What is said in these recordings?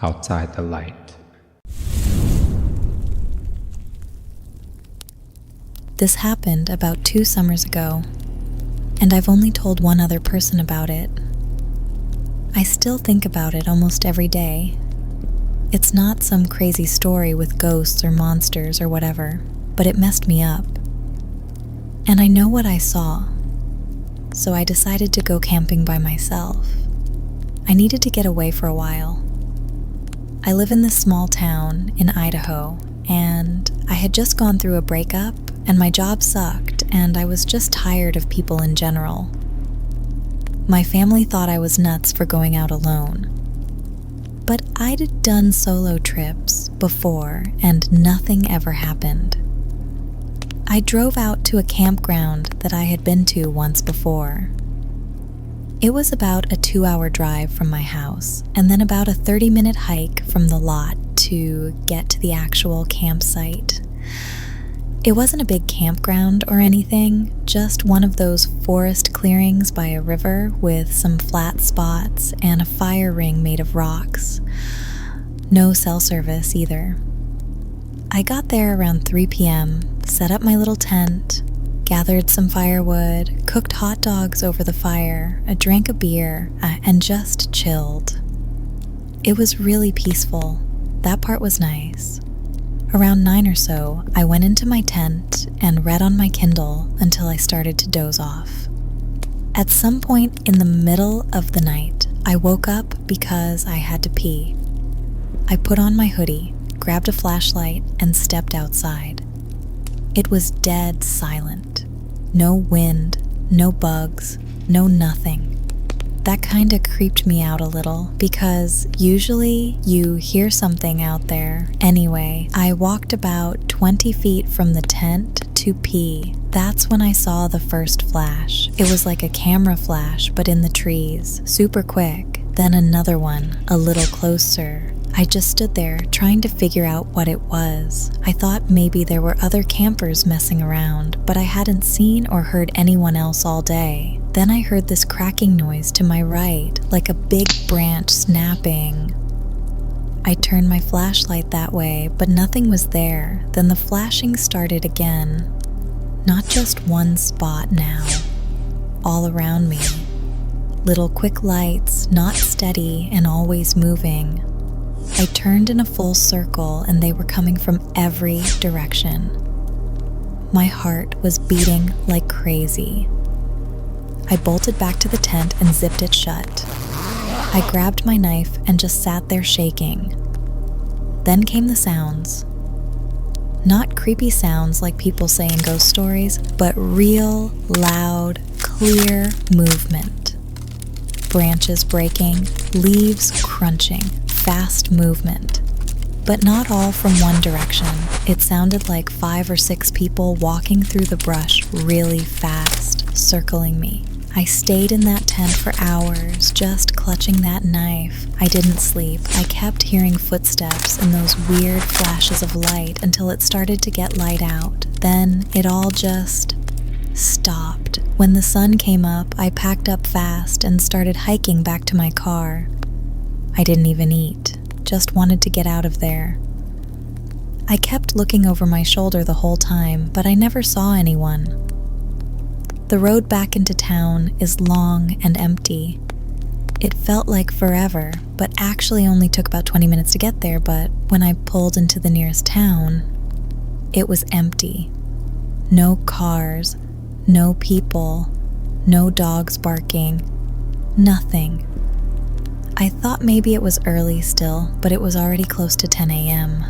outside the light. This happened about 2 summers ago, and I've only told one other person about it. I still think about it almost every day. It's not some crazy story with ghosts or monsters or whatever, but it messed me up. And I know what I saw, so I decided to go camping by myself. I needed to get away for a while. I live in this small town in Idaho, and I had just gone through a breakup, and my job sucked, and I was just tired of people in general. My family thought I was nuts for going out alone. But I'd done solo trips before, and nothing ever happened. I drove out to a campground that I had been to once before. It was about a 2-hour drive from my house, and then about a 30-minute hike from the lot to get to the actual campsite. It wasn't a big campground or anything, just one of those forest clearings by a river with some flat spots and a fire ring made of rocks. No cell service either. I got there around 3 p.m., set up my little tent, gathered some firewood, cooked hot dogs over the fire, drank a beer, and just chilled. It was really peaceful. That part was nice. Around 9 or so, I went into my tent and read on my Kindle until I started to doze off. At some point in the middle of the night, I woke up because I had to pee. I put on my hoodie, grabbed a flashlight, and stepped outside. It was dead silent. No wind, no bugs, no nothing. That kinda creeped me out a little because usually you hear something out there. Anyway, I walked about 20 feet from the tent to pee. That's when I saw the first flash. It was like a camera flash, but in the trees, super quick. Then another one, a little closer. I just stood there trying to figure out what it was. I thought maybe there were other campers messing around, but I hadn't seen or heard anyone else all day. Then I heard this cracking noise to my right, like a big branch snapping. I turned my flashlight that way, but nothing was there. Then the flashing started again. Not just one spot now, all around me. Little quick lights, not steady and always moving. I turned in a full circle and they were coming from every direction. My heart was beating like crazy. I bolted back to the tent and zipped it shut. I grabbed my knife and just sat there shaking. Then came the sounds. Not creepy sounds like people say in ghost stories, but real, loud, clear movement. Branches breaking, leaves crunching. Fast movement, but not all from one direction. It sounded like 5 or 6 people walking through the brush really fast, circling me. I stayed in that tent for hours, just clutching that knife. I didn't sleep. I kept hearing footsteps and those weird flashes of light until it started to get light out. Then it all just stopped. When the sun came up, I packed up fast and started hiking back to my car. I didn't even eat, just wanted to get out of there. I kept looking over my shoulder the whole time, but I never saw anyone. The road back into town is long and empty. It felt like forever, but actually only took about 20 minutes to get there, but when I pulled into the nearest town, it was empty. No cars, no people, no dogs barking, nothing. I thought maybe it was early still, but it was already close to 10 a.m.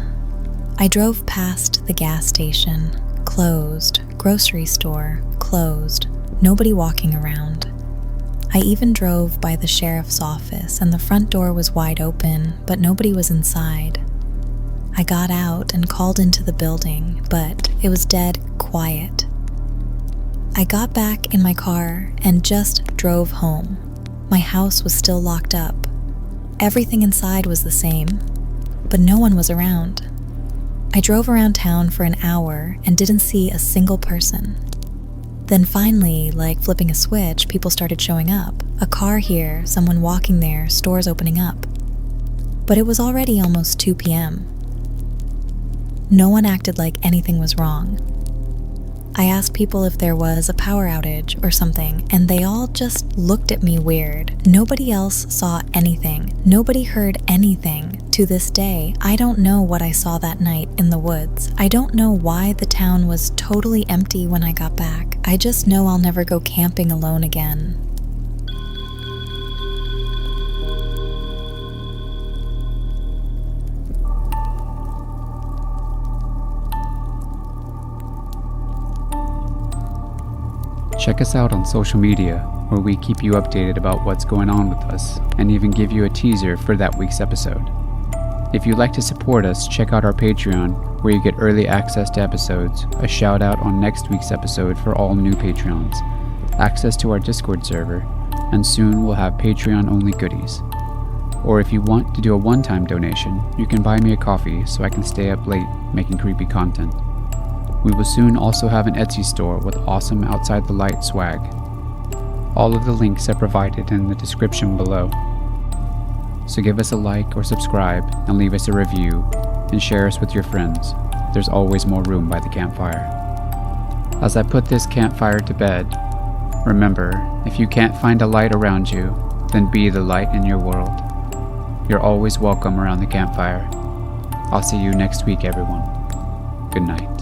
I drove past the gas station, closed, grocery store, closed, nobody walking around. I even drove by the sheriff's office and the front door was wide open, but nobody was inside. I got out and called into the building, but it was dead quiet. I got back in my car and just drove home. My house was still locked up. Everything inside was the same, but no one was around. I drove around town for an hour and didn't see a single person. Then finally, like flipping a switch, people started showing up. A car here, someone walking there, stores opening up. but it was already almost 2 p.m. No one acted like anything was wrong. I asked people if there was a power outage or something, and they all just looked at me weird. Nobody else saw anything. Nobody heard anything. To this day, I don't know what I saw that night in the woods. I don't know why the town was totally empty when I got back. I just know I'll never go camping alone again. Check us out on social media, where we keep you updated about what's going on with us, and even give you a teaser for that week's episode. If you'd like to support us, check out our Patreon, where you get early access to episodes, a shout out on next week's episode for all new Patreons, access to our Discord server, and soon we'll have Patreon-only goodies. Or if you want to do a one-time donation, you can buy me a coffee so I can stay up late making creepy content. We will soon also have an Etsy store with awesome Outside the Light swag. All of the links are provided in the description below. So give us a like or subscribe and leave us a review and share us with your friends. There's always more room by the campfire. As I put this campfire to bed, remember, if you can't find a light around you, then be the light in your world. You're always welcome around the campfire. I'll see you next week, everyone. Good night.